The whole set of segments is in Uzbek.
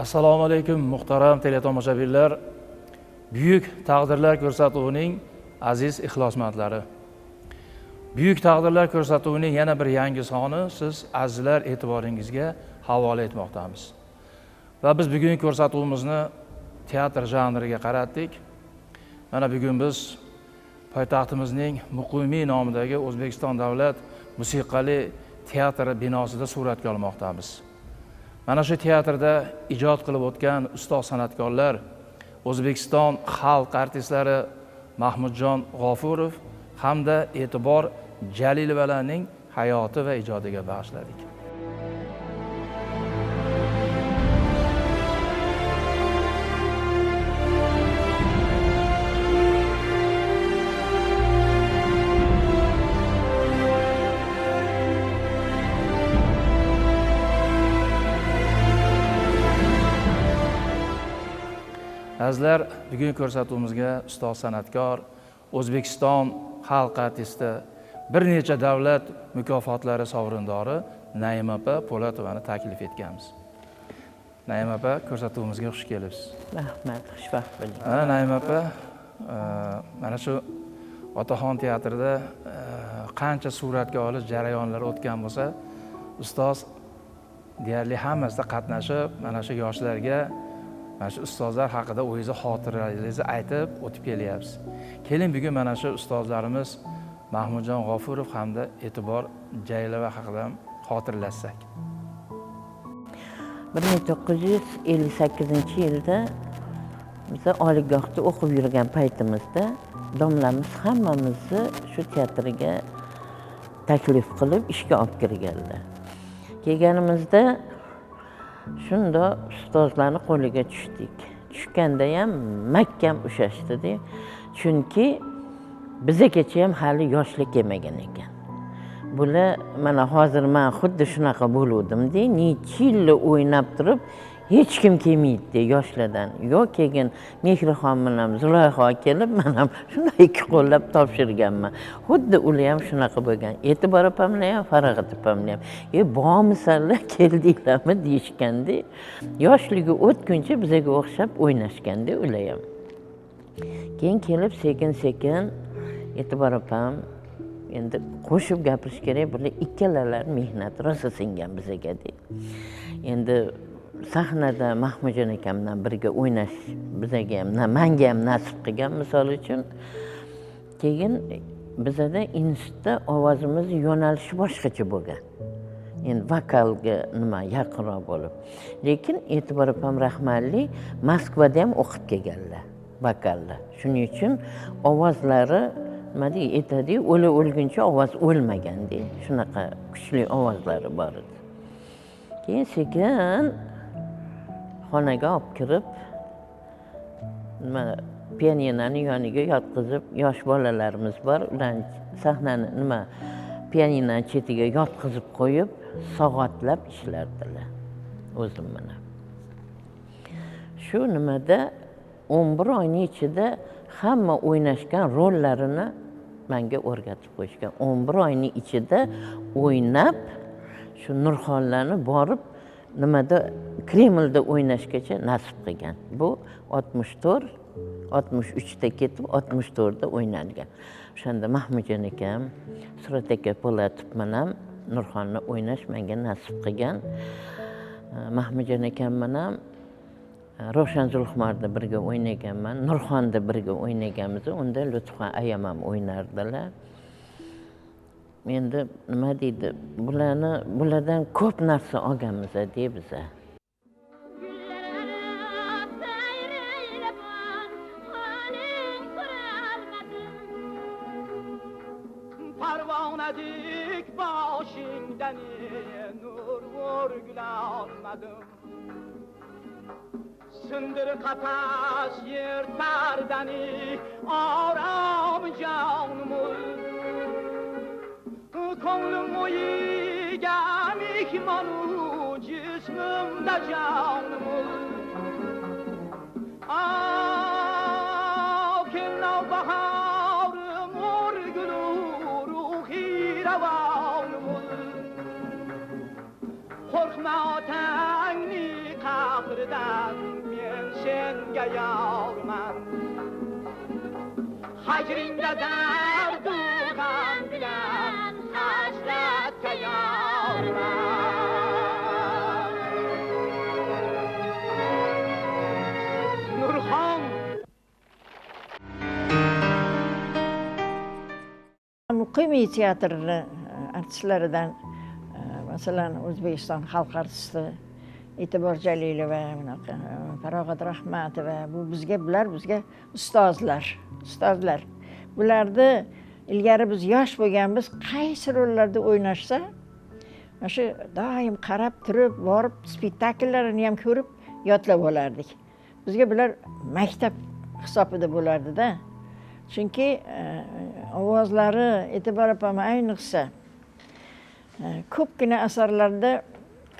Assalomu alaykum muhtaram teletomoshabinlar. Buyuk taqdirlar ko'rsatuvining aziz ixlosmandlari. Buyuk taqdirlar ko'rsatuvining yana bir yangi soni siz azizlar e'tiboringizga havola etmoqdamiz. Va biz bugungi ko'rsatuvimizni teatr janriga qaratdik. Mana bugun biz poytaxtimizning Muqimiy nomidagi O'zbekiston davlat musiqali teatri binosida suratga olmoqdamiz. Mana shu teatrda ijod qilib o'tgan ustoz san'atkorlar O'zbekiston xalq artistlari Mahmudjon G'ofurov hamda E'tibor Jalilovalarning hayoti va ijodiga bag'ishladik. Azizlar, bugungi ko'rsatuvimizga ustoz san'atkor, O'zbekiston xalq artisti, bir necha davlat mukofotlari sovrindori Naim opa Po'latovani taklif etganmiz. Naim opa, ko'rsatuvimizga xush kelibsiz. Rahmat, xushvaqt bo'ling. Naim opa, mana shu Otaxon teatrida qancha suratga olish jarayonlari o'tgan bo'lsa, ustoz deyarli hammasida qatnashib, mana shu yoshlarga mana shu ustozlar haqida o'zingizni xotiralaringizni aytib o'tib kelyapsiz. Keling bugun mana shu ustozlarimiz Mahmudjon G'ofurov hamda E'tibor Jalilova haqida xotirlashsak. 1958-yilda biz oliygohda o'qib yurgan paytimizda domlamiz hammamizni shu teatrga taklif qilib ishga olib kirganlar. Kelganimizda shunda ustozlarning qo'liga tushdik. Tushganda ham mahkam ushashdi-da. Chunki bizgacha ham hali yoshlik kelmagan ekan. Bular mana hozir men xuddi shunaqa bo'luvdim-da, necha yil o'ynab turib hech kim kelmaydi yoshlardan. Yo'q, keyin Mehrixon bilan Zulayho kelib, men ham shunday ikki qo'llab topshirganman. Xuddi ular ham shunaqa bo'lgan. E'tibor opamlar ham, Farog'at opamlar ham, "Bormisanlar, keldinglarmi?" deyishganda, yoshligi o'tguncha bizga o'xshab o'ynashganda ular ham. Keyin kelib sekin-sekin E'tibor opam endi qo'shib gapirish kerak, bular ikkalalar mehnat rosa singan bizga deydi. Endi sahnada Mahmudjon akam bilan birga o'ynash bizga ham, menga ham nasib qilgan misol uchun. Keyin bizda institutda ovozimiz yo'nalishi boshqacha bo'lgan. Endi vokalga nima yaqinroq bo'lib. Lekin E'tibor opam rahmatli Moskvada ham o'qib kelganlar vokalni. Shuning uchun ovozlari nima deydi, aytadi, o'lguncha ovoz o'lmagan deydi. Shunaqa kuchli ovozlari bor edi. Keyin sekin xonaga olib kirib, pianinoni yoniga yotqizib, yosh bolalarimiz bor, ularni sahnani pianinoni chetiga yotqizib qo'yib, soatlab ishlardilar o'zim bilan. Shu nimada 11 oyning ichida hamma o'ynashgan rollarini menga o'rgatib qo'yishgan. 11 oyning ichida o'ynab, shu Nurxonlarni borib nimada Kremlda o'ynashgacha nasib qilgan. Bu 63da ketib 64da o'ynalgan. O'shanda Mahmudjon akam, Surat aka Po'latov bilan Nurxonni o'ynash menga nasib qilgan. Mahmudjon akam bilan Ravshan Zulxumarda birga o'ynaganman, Nurxonda birga o'ynaganmiz. Unda Lutfxon ayam ham o'ynardilar. Endi nima deydi, bulardan ko'p narsa olganmiz deydi biza. Parvonadik boshingdan nur o'rgulolmadim. Sindir qafas yer tardani orom jonimul. Ko'nglim o'yigan mehmonu jismimda jonimul. Kelnav bahorim o'rgulu ruhi ravonimul. Qo'rqma otangni qahri yoldan men senga yorman. Hacringda dardu g'am bilan hasratga yorman. Nurxon Muqimiy teatri artistlaridan masalan O'zbekiston xalq artisti E'tibor Jalilova, Farog'at Rahmatova, bular bizga ustozlar. Bularni ilgari biz yosh bo'lganmiz, qaysi rollarda o'ynashsa, mana shu doim qarab turib, borib spektakllarni ham ko'rib yodlab olardik. Bizga bular maktab hisobida bo'lardi-da. Chunki ovozlari E'tibor opam ayniqsa ko'pgina asarlarda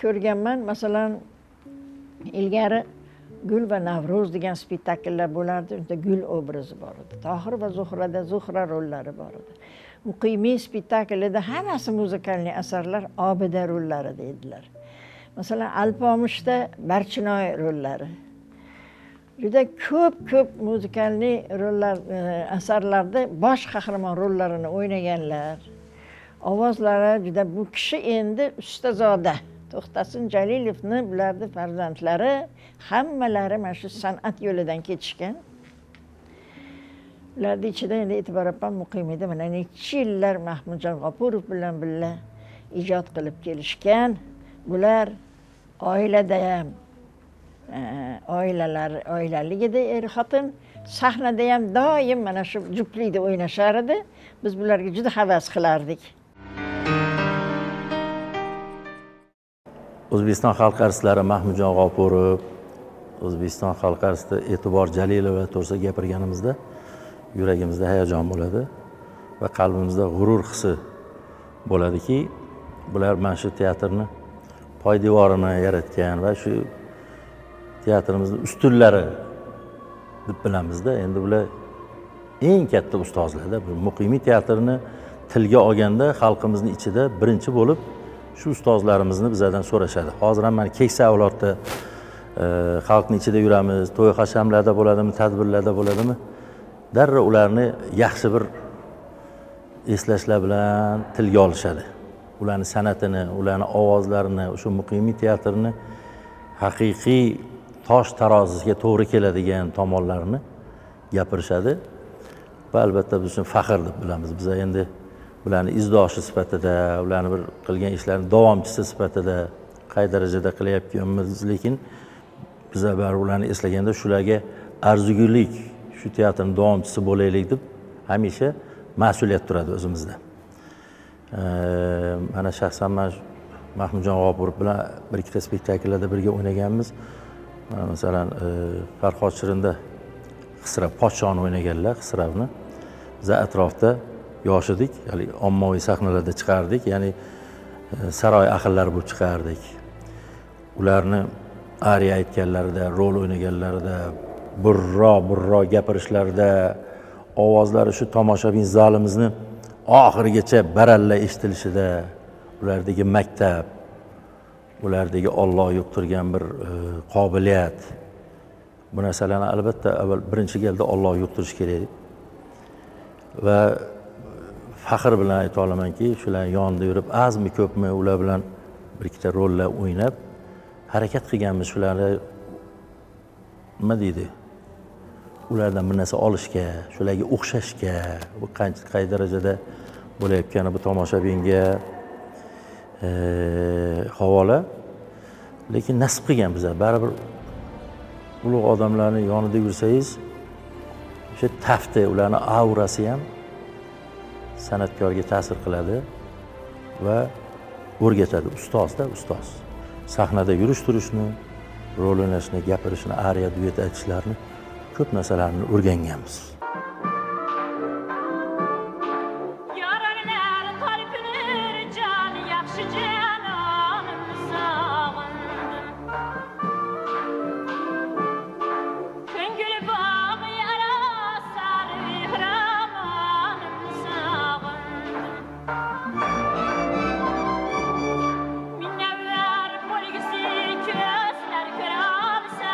ko'rganman. Masalan, ilgari Gul va Navruz degan spektakllar bo'lardi. Unda Gul obrazi bor edi. Tohir va Zuhrada Zuhra rollari bor edi. Muqimiy spektaklida hammasi muzikalniy asarlar, Obida rollari dedilar. Masalan, Alpomushda Barchinoy rollari. Juda ko'p muzikalniy rollar asarlarda bosh qahramon rollarini o'ynaganlar. Ovozlari juda bu kishi endi ustazoda. To'xtasin Jalilovni bularning farzandlari hammalari mana shu san'at yo'lidan ketishgan. Ularning ichida endi E'tibor opam Muqimiyda mana necha yillar Mahmudjon G'ofurov bilan birga ijod qilib kelishgan. Bular oilada ham oilali edi xotin, sahnada ham doim mana shu juftlikda o'ynashar edi. Biz bularga juda havas qilardik. O'zbekiston xalq artistlari Mahmudjon G'ofurov, O'zbekiston xalq artisti E'tibor Jalilova to'g'risida gapirganimizda yuragimizda hayajon bo'ladi va qalbimizda g'urur hissi bo'ladiki, bular mana shu teatrni poydevorini yaratgan va shu teatrimizni ustunlari deb bilamizda. Endi bular eng katta ustozlarda. Muqimiy teatrini tilga olganda xalqimizning ichida birinchi bo'lib shu ustozlarimizni bizlardan so'rashadi. Hozir ham mana keksa avlodda xalqning ichida yuramiz, to'y hashamlarda bo'ladimi, tadbirlarda bo'ladimi, darrov ularni yaxshi bir eslashlar bilan tilga olishadi. Ularning san'atini, ularning ovozlarini, o'sha muqimiy teatrni haqiqiy tosh tarozisiga to'g'ri keladigan tomonlarini gapirishadi. Va albatta biz uchun faxr deb bilamiz. Biz endi ularni izdoshi sifatida, ularni bir qilgan ishlarini davomchisi sifatida qay darajada qilyapmiz, lekin biz baribir ularni eslaganda shularga arzigulik, shu teatrning davomchisi bo'laylik deb hamisha mas'uliyat turadi o'zimizda. Mana shaxsan men Mahmudjon G'ofurov bilan bir ikkita spektakllarda birga o'ynaganmiz. Masalan, Farhod Shirinda Xisrav podshoni o'ynaganlar, Xisravni. Biz atrofda yosh edik, ya'ni ommaviy sahnalarda chiqardik, ya'ni saroy ahillari bo'lib chiqardik. Ularni ariya aytganlarida, rol o'ynaganlarida, burro gapirishlarida, ovozlari shu tomoshabin zalimizni oxirigacha baralla eshitilishida, ulardagi maktab, ulardagi Alloh yuqtirgan bir qobiliyat. Bu narsalarni albatta avval birinchi galda Alloh yuqtirish kerak. Va faxr bilan ayta olamanki, shular yonida yurib, azmi ko'pmi ular bilan bir ikkita rollar o'ynab harakat qilganmiz. Shularni nima deydi? Ulardan bir narsa olishga, shularga o'xshashga, bu qay darajada bo'layotgani bu tomoshabinga havola. Lekin nasib qilgan bizlar. Baribir ulug' odamlarning yonida yursangiz, o'sha tafti, ularning aurasi ham san'atkorga ta'sir qiladi va o'rgatadi. Ustozda ustoz. Sahnada yurish-turishni, rol o'ynashni, gapirishni, ariya, duet aytishlarni, ko'p narsalarni o'rganganmiz. Minnever polgisi közler kör alsa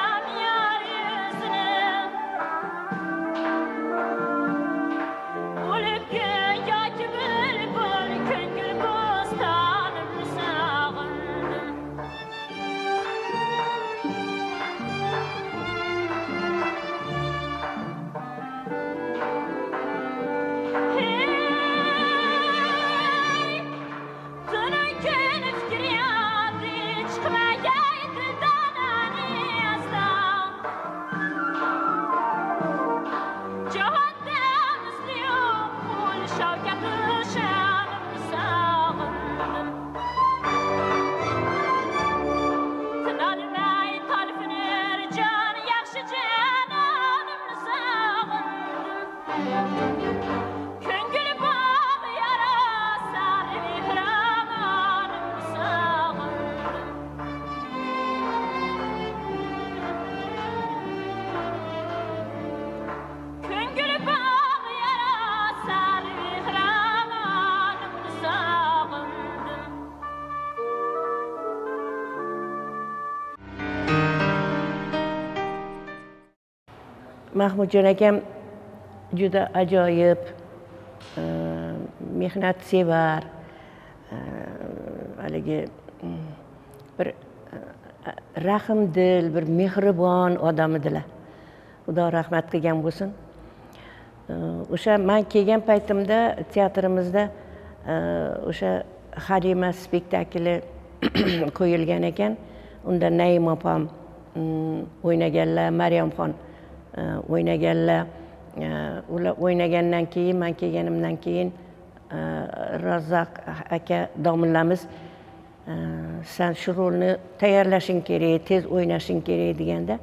Mahmudjon akam juda ajoyib, mehnatsevar, haligi bir rahmdil, bir mehribon odam edilar. Xudo rahmat qilgan bo'lsin. O'sha men kelgan paytimda teatrimizda o'sha Halima spektakli qo'yilgan ekan. Unda Naim opam o'ynaganlar, Maryamxon o'ynaganlar. Ular o'ynagandan keyin, men kelganimdan keyin Razzoq aka domlamiz sen shu rolni tayyorlashing kerak, tez o'ynashing kerak deganda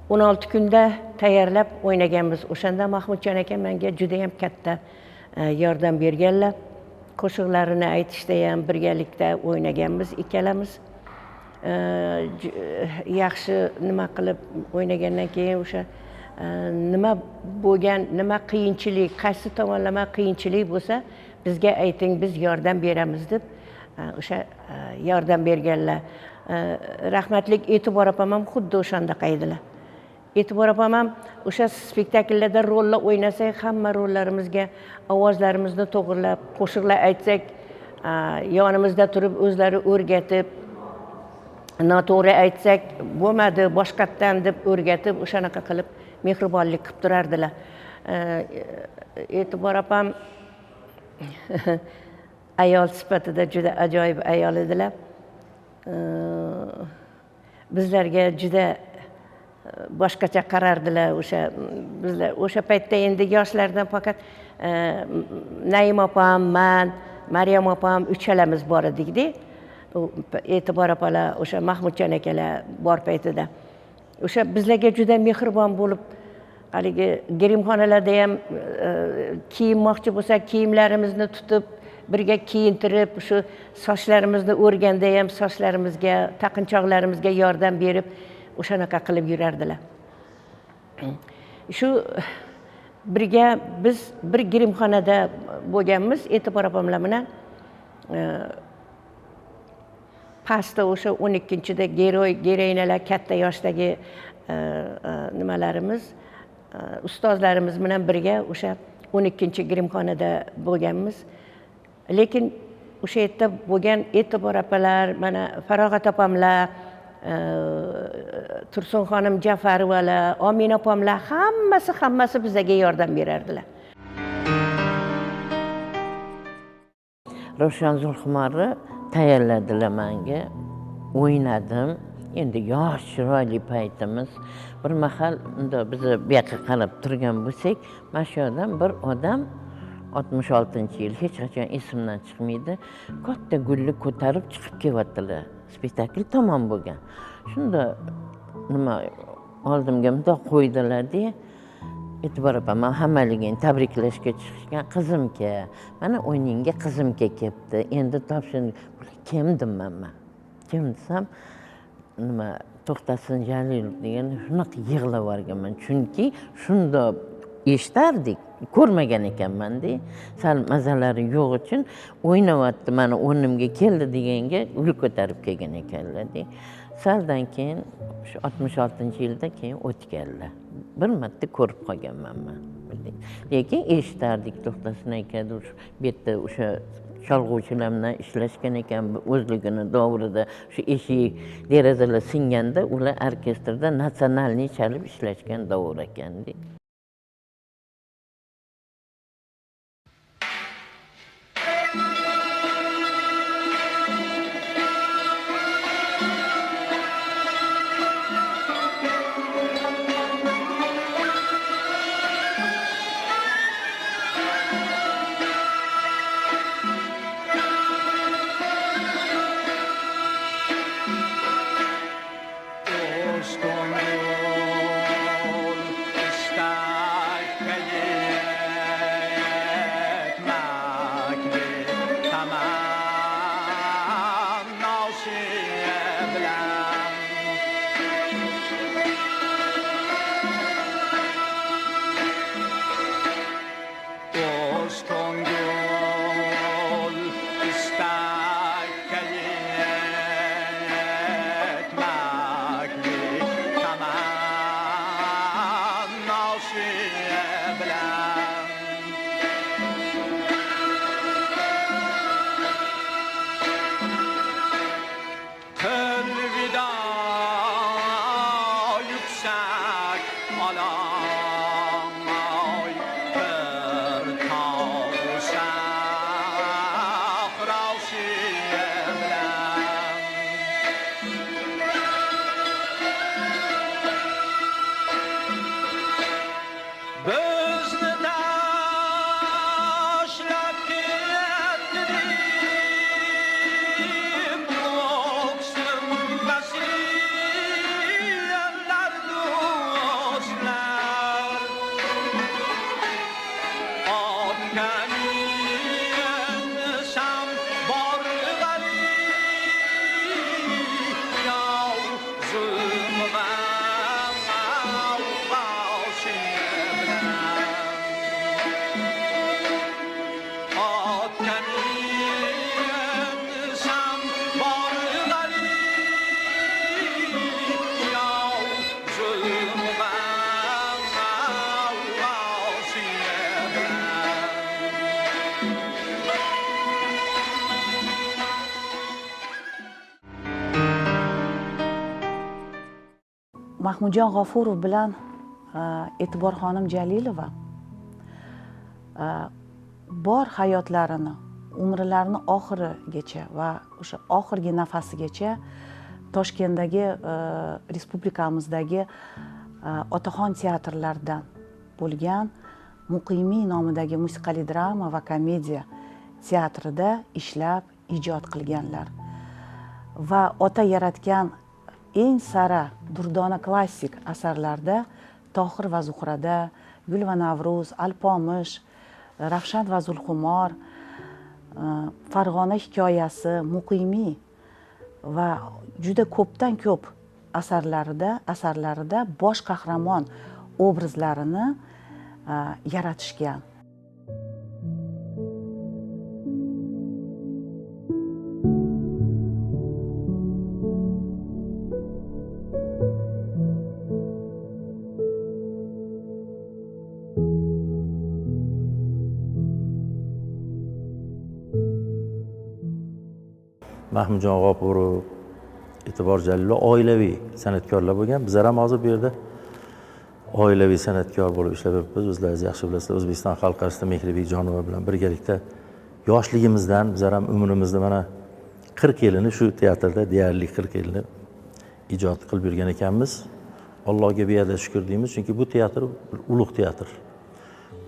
16 kunda tayyorlab o'ynaganmiz. O'shanda Mahmudjon aka menga juda ham katta yordam berganlar. Qo'shiqlarini aytishda ham birgalikda o'ynaganmiz ikkalamiz. Yaxshi nima qilib o'ynagandan keyin o'sha nima bo'lgan, nima qiyinchilik, qaysi tomonlama qiyinchilik bo'lsa, bizga ayting, biz yordam beramiz deb o'sha yordam berganlar. Rahmatlik E'tibor opam ham xuddi o'shanda qaydilar. E'tibor opam ham o'sha spektakllarda rollar o'ynasak, hamma rollarimizga ovozlarimizni to'g'rilab, qo'shiqlar aytsak, yonimizda turib o'zlari o'rgatib, noto'g'ri aytsak, bo'lmadi, boshqatdan deb o'rgatib, o'shanaqa qilib mehribonlik qilib turardilar. E'tibor opam ayol sifatida juda ajoyib ayol edilar. Bizlarga juda boshqacha qarardilar. Bizlar o'sha paytda endi yoshlardan faqat Naim opam, men, Maryam opam uchalamiz bor edikda. E'tibor opalar, o'sha Mahmudjon akalar bor paytida. O'sha bizlarga juda mehribon bo'lib, haligi grimxonalarda ham kiyinmoqchi bo'lsak, kiyimlarimizni tutib, birga kiyintirib, shu sochlarimizni o'rganda ham sochlarimizga, taqinchoqlarimizga yordam berib, o'shanaqa qilib yurardilar. Shu birga biz bir grimxonada bo'lganmiz, E'tibor opamlar bilan. Pastda o'sha 12-da geroyinalar, katta yoshdagi nimalarimiz, ustozlarimiz bilan birga o'sha 12-grimxonada bo'lganmiz. Lekin o'sha yerda bo'lgan E'tibor opalar, mana Farog'at opamlar, Tursunxonim Jafarovalar, Omina opamlar hammasi bizga yordam berardilar. Ravshan Zulhumorni tayyorladilar menga. O'ynadim. Endi yosh chiroyli paytimiz. Bir mahal unda biz bu yoqqa qarab turgan bo'lsak, mana shu yerdan bir odam 66-yil, hech qachon esimdan chiqmaydi. Katta gulni ko'tarib chiqib kelyaptilar. Spektakl tamom bo'lgan. Shunda nima oldimga bundoq qo'ydilar-da. E'tibor opam hammaligini tabriklashga chiqishgan. Qizimga, mana o'yinga qizimga kelibdi. Endi topshiriq. Kim deyman men? Kim desam, nima To'xtasin Jalilov degan shunaqa yig'lab yuborganman. Chunki shunda eshitardik, ko'rmagan ekanman-da. Sal mazalari yo'q uchun o'ynayapti, mana o'rnimga keldi deganga gul ko'tarib kelgan ekanlar-da. Saldan keyin shu 66-yilda keyin o'tganlar. Bir marta ko'rib qolganman men. Lekin eshitardik, To'xtasin aka bu yerda o'sha chalg'uvchilar bilan ishlashgan ekan, o'zligini davrida shu eshik derazalar singanda ular orkestrda nasionalniy chalib ishlashgan davr ekan-da. Istanbul, Istanbul. Mahmudjon G'ofurov bilan E'tiborxonim Jalilova bor hayotlarini, umrlarini oxirigacha va o'sha oxirgi nafasigacha Toshkentdagi respublikamizdagi otaxon teatrlaridan bo'lgan Muqimiy nomidagi musiqali drama va komediya teatrida ishlab ijod qilganlar va ota yaratgan eng sara durdona klassik asarlarda Tohir va Zuhrada, Gul va Navruz, Alpomish, Ravshan va Zulxumor, Farg'ona hikoyasi, Muqimiy va juda ko'pdan ko'p asarlarida bosh qahramon obrazlarini yaratishgan. Mahmudjon G'ofurov, E'tibor Jalilov oilaviy san'atkorlar bo'lgan. Bizlar ham hozir bu yerda oilaviy san'atkor bo'lib ishlab yuribmiz. O'zlaringiz yaxshi bilasizlar, O'zbekiston xalq artisi Mehribek Jonova bilan birgalikda yoshligimizdan bizlar ham umrimizni mana 40 yilini shu teatrda, deyarli 40 yilni ijod qilib yurgan ekanmiz. Allohga beada shukr deymiz, chunki bu teatr bir ulug' teatr.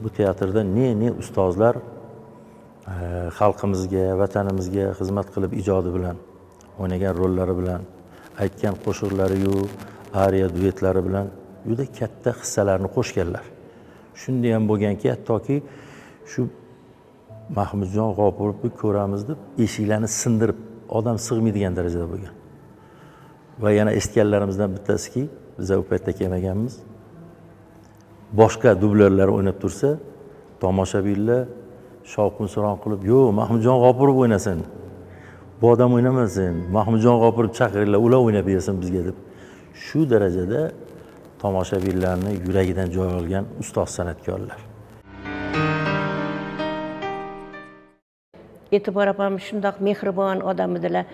Bu teatrda ne ustozlar xalqimizga, vatanimizga xizmat qilib ijodi bilan, o'ynagan rollari bilan, aytgan qo'shiqlari-yu, ariya duetlari bilan juda katta hissalarni qo'shganlar. Shunday ham bo'lganki, hattoki shu Mahmudjon G'ofurovni ko'ramiz deb eshiklarni sindirib, odam sig'maydigan darajada bo'lgan. Va yana eshitganlarimizdan bittasiki, biz u paytda kelmaganmiz. Boshqa dublyorlar o'ynab tursa, tomoshabinlar shovqin-suron qilib, "Yo'q, Mahmudjon G'ofurov o'ynasin. Bu odam o'ynamasin. Mahmudjon G'ofurov chaqiringlar, ular o'ynab bersin bizga" deb. Shu darajada tomoshabinlarni yuragidan joy olgan ustoz san'atkorlar. E'tibor opam shundoq mehribon odam edilar.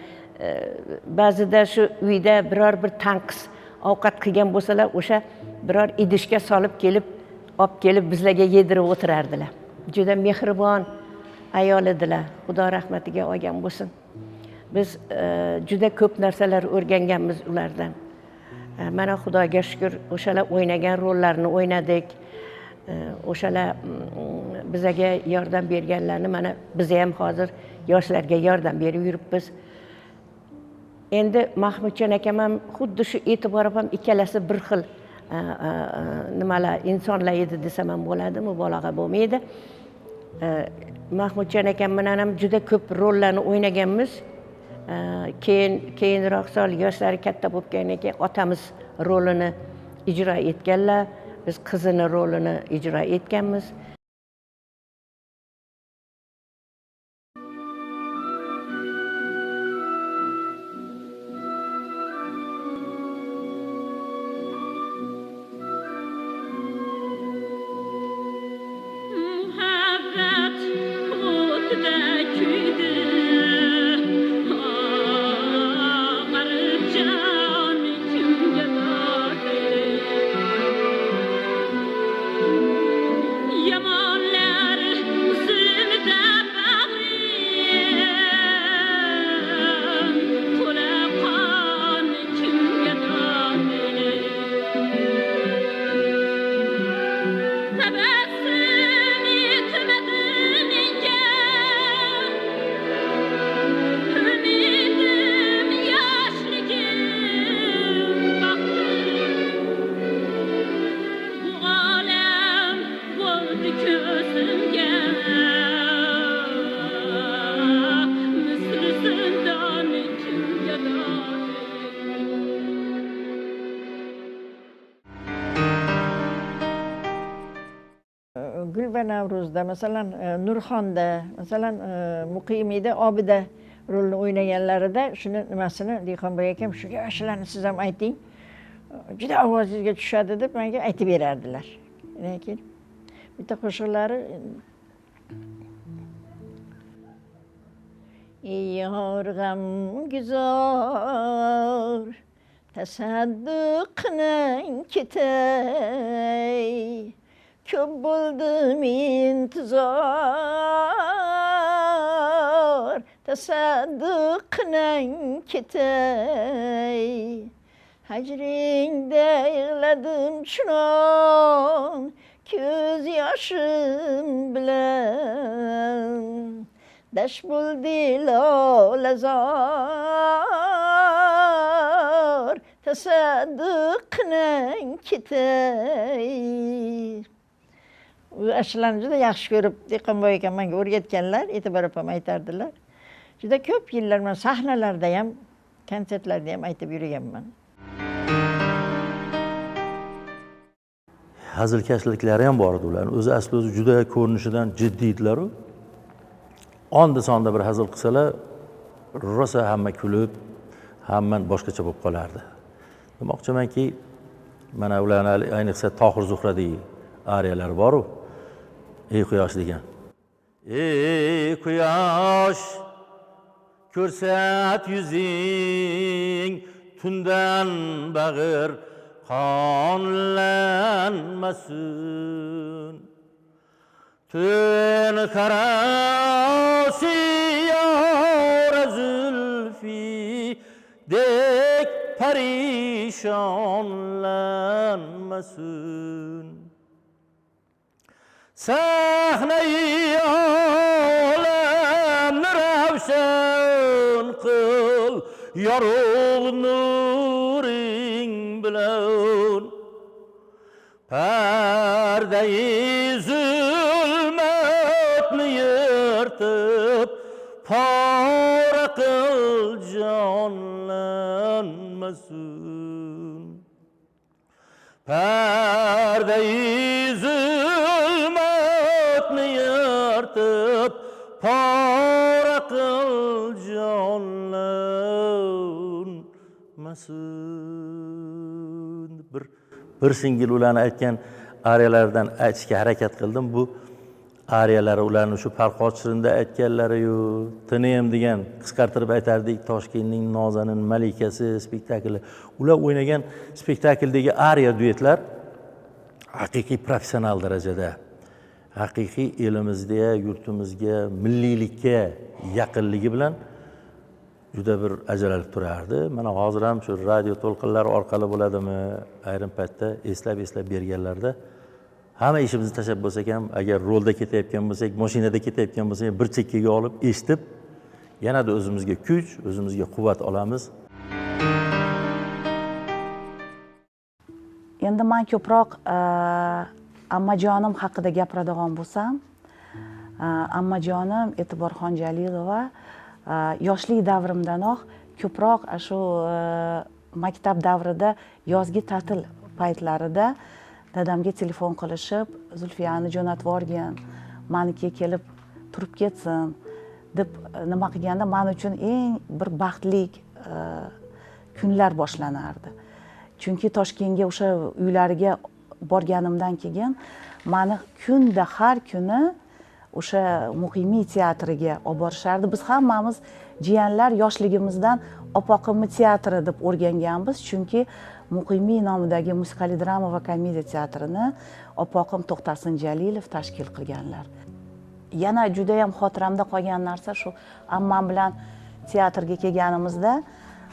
Ba'zida shu uyda biror bir tanqis ovqat qilgan bo'lsalar, o'sha biror idishga solib olib kelib bizlarga yedirib o'tirardilar. Juda mehribon ayol edilar. Xudo rahmatiga olgan bo'lsin. Biz juda ko'p narsalar o'rganganmiz ulardan. Mana Xudoga shukr, o'shalar o'ynagan rollarni o'ynadik. O'shalar bizga yordam berganlarni mana biz ham hozir yoshlarga yordam berib yuribmiz. Endi Mahmudjon akam ham xuddi shu E'tibor opam ikkalasi bir xil nimalar insonlar edi desam ham bo'ladimi, balog'a bo'lmaydi. Mahmudjon akam bilan ham juda ko'p rollarni o'ynaganmiz. Keyinroq yoshlari katta bo'lgandan keyin otamiz rolini ijro etganlar, biz qizini rolini ijro etganmiz. Gul va Navruzda, masalan, Nurxonda, masalan, Muqimiyda, Obida rolini o'ynaganlarida shuni nimasini Dehqonbek akam shu yoshlarni siz ham ayting, juda ovozingizga tushadi deb menga aytib berardilar. Lekin bitta qo'shiqlari Yor g'amguzor tasadduqning ketay ko'p bo'ldim intizor tasadduqning ketay hajringda yig'ladim chunon ko'z yoshim bilan dash bo'ldi lolazor tasadduqning ketay. Ashulalarni juda yaxshi ko'rib Dehqonboy akam menga o'rgatganlar, E'tibor opam aytardilar. Juda ko'p yillar men sahnalarda ham, konsertlarda ham aytib yurganman. Hazilkashliklari ham bor edi ularning. O'zi asli o'zi juda ko'rinishidan jiddiy edilar-ku. Onda sonda bir hazil qilsalar, rosa hamma kulib, hamma boshqacha bo'lib qolardi. Demoqchimanki, mana ularning ayniqsa Tohir Zuhradagi ariyalar bor-ku. Ey quyosh degan. Ey quyosh, ko'rsat yuzing, tundan bag'ir qonlanmasin. Tün karasi yara zülfi dek perişanlanmasın. Sahne-i alemni ravshan qil yorug' nuring bilan pardai zulmatni yirtib pora qil jonlanmasin. Pardai zulmatni yirtib pora qil jonlanmasin. Bir singil ularni aytgan ariyalardan aytishga harakat qildim. Bu ariyalari ularni shu Farhod Shirinda aytganlari-yu, Tiniyam degan qisqartirib aytardik, Toshkentning Nozanin malikasi spektakli. Ular o'ynagan spektakldagi ariya duetlar haqiqiy professional darajada, haqiqiy elimizga, yurtimizga, milliylikka yaqinligi bilan juda bir ajralib turardi. Mana hozir ham shu radio to'lqinlari orqali bo'ladimi, ayrim paytda eslab berganlarda hamma ishimizni tashlab bo'lsak ham, agar rolda ketayotgan bo'lsak, mashinada ketayotgan bo'lsak, bir chekkaga olib eshitib, yanada o'zimizga kuch, o'zimizga quvvat olamiz. Endi men ko'proq ammajonim haqida gapiradigan bo'lsam, ammajonim E'tiborxon Jalilova yoshlik davrimdanoq ko'proq shu maktab davrida yozgi ta'til paytlarida dadamga telefon qilishib, Zulfiyani jo'natib yuborgan, menikiga kelib turib ketsin deb nima qilganda men uchun eng bir baxtli kunlar boshlanardi. Chunki Toshkentga o'sha uylariga borganimdan keyin meni kunda har kuni o'sha muqimiy teatriga olib borishardi. Biz hammamiz jiyanlar yoshligimizdan Opoqimni teatri deb o'rganganmiz, chunki Muqimiy nomidagi musikali drama va komediya teatrini Opoqim To'xtasin Jalilov tashkil qilganlar. Yana juda ham xotiramda qolgan narsa shu, ammam bilan teatrga kelganimizda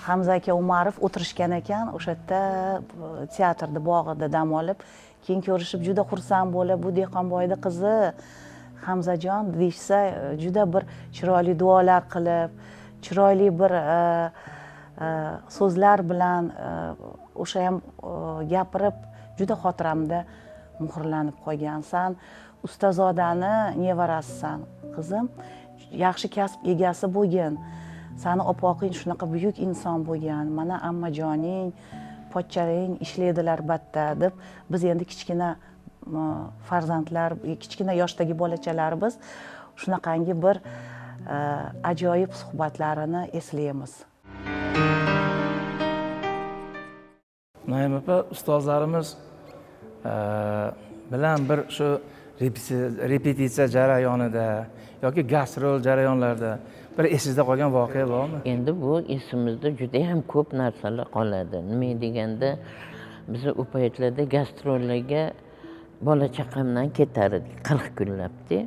Hamza aka Umarov o'tirishgan ekan, o'sha yerda teatrda bog'ida dam olib, keyin ko'rishib juda xursand bo'lib, bu Dehqonboyning qizi Hamzajon deyishsa, juda bir chiroyli duolar qilib, chiroyli bir so'zlar bilan o'sha ham gapirib, juda xotiramda muhrlanib qolgansan. Ustazodani nevarasisan, qizim, yaxshi kasb egasi bo'lgin. Sani opoqing shunaqa buyuk inson bo'lgan. Mana ammajoning, pochchalaring ishlaydilar batta deb biz endi kichkina farzandlar, kichkina yoshdagi bolachalarimiz shunaqangi bir ajoyib suhbatlarini eslaymiz. Naim opa, ustozlarimiz bilan bir shu repetitsiya jarayonida yoki gastrol jarayonlarida bir esingizda qolgan voqea bormi? Endi bu esimizda juda ham ko'p narsalar qoladi. Nima deganda biz u paytlarda gastrollarga bola chaqamdan ketardik 40 kunlabdi.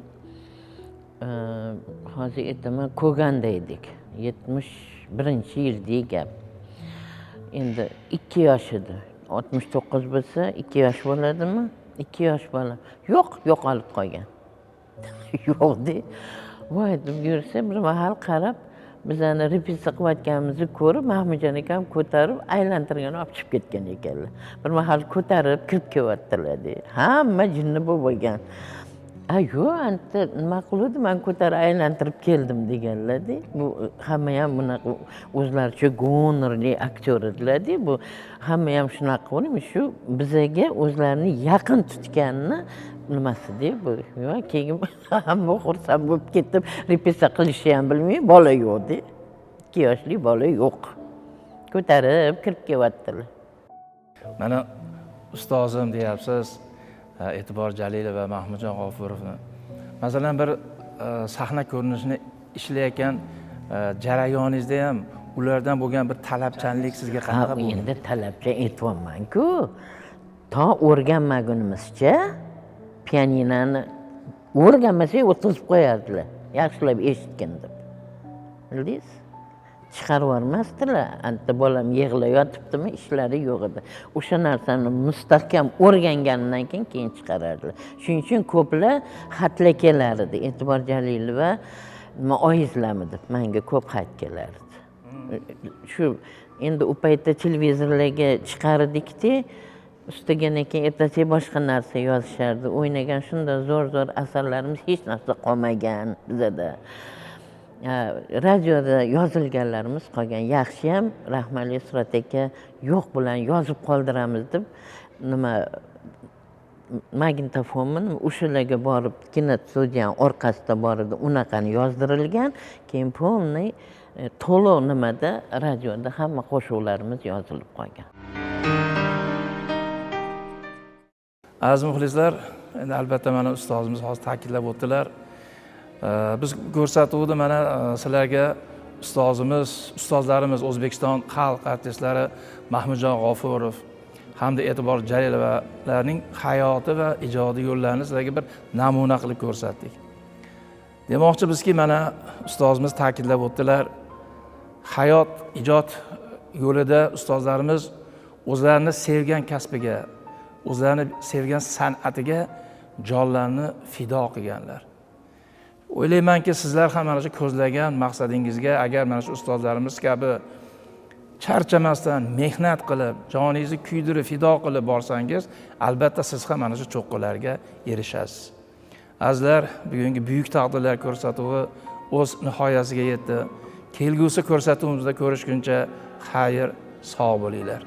Hozir aytaman Koganda edik. 71-yildagi gap. Endi 2 yosh edi. 69 bo'lsa 2 yosh bo'ladimi? 2 yosh bola. Yo'qolib qolgan. Yo'qdi. Voy deb yursa bir mahal qarab, bizani repetitsiya qilayotganimizni ko'rib, Mahmudjon akam ko'tarib, aylantirgan olib chiqib ketgan ekanlar. Bir mahal ko'tarib kirib kelyaptilar. Hamma jinni bo'lgan. Yo'q, anta nima qildi, men ko'tarib aylantirib keldim deganlar-da. Bu hamma ham bunaqa o'zlaricha gonorli aktyor edilar-da. Bu hamma ham shunaqa qilib, shu bizaga o'zlarini yaqin tutganini nimasi-da bu. Keyin hamma xursand bo'lib ketib, repetitsiya qilishni ham bilmay, bola yo'q-da. 2 yoshli bola yo'q. Ko'tarib kirib kelyaptilar. Mana ustozim deyapsiz, E'tibor Jalilov va Mahmudjon G'ofurovni. Masalan, bir sahna ko'rinishini ishlayotgan jarayoningizda ham ulardan bo'lgan bir talabchanlik sizga qanaqa bo'ldi? Endi talabcha aytyapman-ku. To o'rganmagunimizcha pianinani o'rganmasak o'tkazib qo'yardilar. Yaxshilab eshitgan deb. Bildingiz? Chiqarib yubormasdilar. Anta bolam yig'layotibdimi, ishlari yo'q edi. O'sha narsani mustahkam o'rgangandan keyin chiqarardilar. Shuning uchun ko'plar xatlar kelar edi. E'tibor Jalilova oyizlami deb menga ko'p xat kelardi. Shu endi u paytda televizorlarga chiqardik-da, ustiga keyin ertasiga boshqa narsa yozishardi. O'ynagan shunday zo'r asarlarimiz hech narsa qolmagan bizada. Radioda yozilganlarimiz qolgan. Yaxshi ham rahmatli Surat aka yo'q bilan yozib qoldiramiz deb nima magnitofonmi o'shalarga borib kinostudiyaning orqasida bor edi, unaqani yozdirilgan. Keyin polniy to'lov nimada radioda hamma qo'shiqlarimiz yozilib qolgan. Aziz muxlislar, endi albatta mana ustozimiz hozir ta'kidlab o'tdilar. Biz ko'rsatuvda mana sizlarga ustozlarimiz O'zbekiston xalq artistlari Mahmudjon G'ofurov hamda E'tibor Jalilovalarning hayoti va ijodiy yo'llarini sizlarga bir namuna qilib ko'rsatdik. Demoqchi bizki, mana ustozimiz ta'kidlab o'tdilar. Hayot, ijod yo'lida ustozlarimiz o'zlarini sevgan kasbiga, o'zlarini sevgan san'atiga jonlarini fido qilganlar. O'ylaymanki, sizlar ham mana shu ko'zlagan maqsadingizga agar mana shu ustozlarimiz kabi charchamasdan mehnat qilib, joningizni kuydirib, fido qilib borsangiz, albatta siz ham mana shu cho'qqilarga erishasiz. Azizlar, bugungi buyuk taqdirlar ko'rsatuvi o'z nihoyasiga yetdi. Kelgusi ko'rsatuvimizda ko'rishguncha xayr, sog' bo'linglar.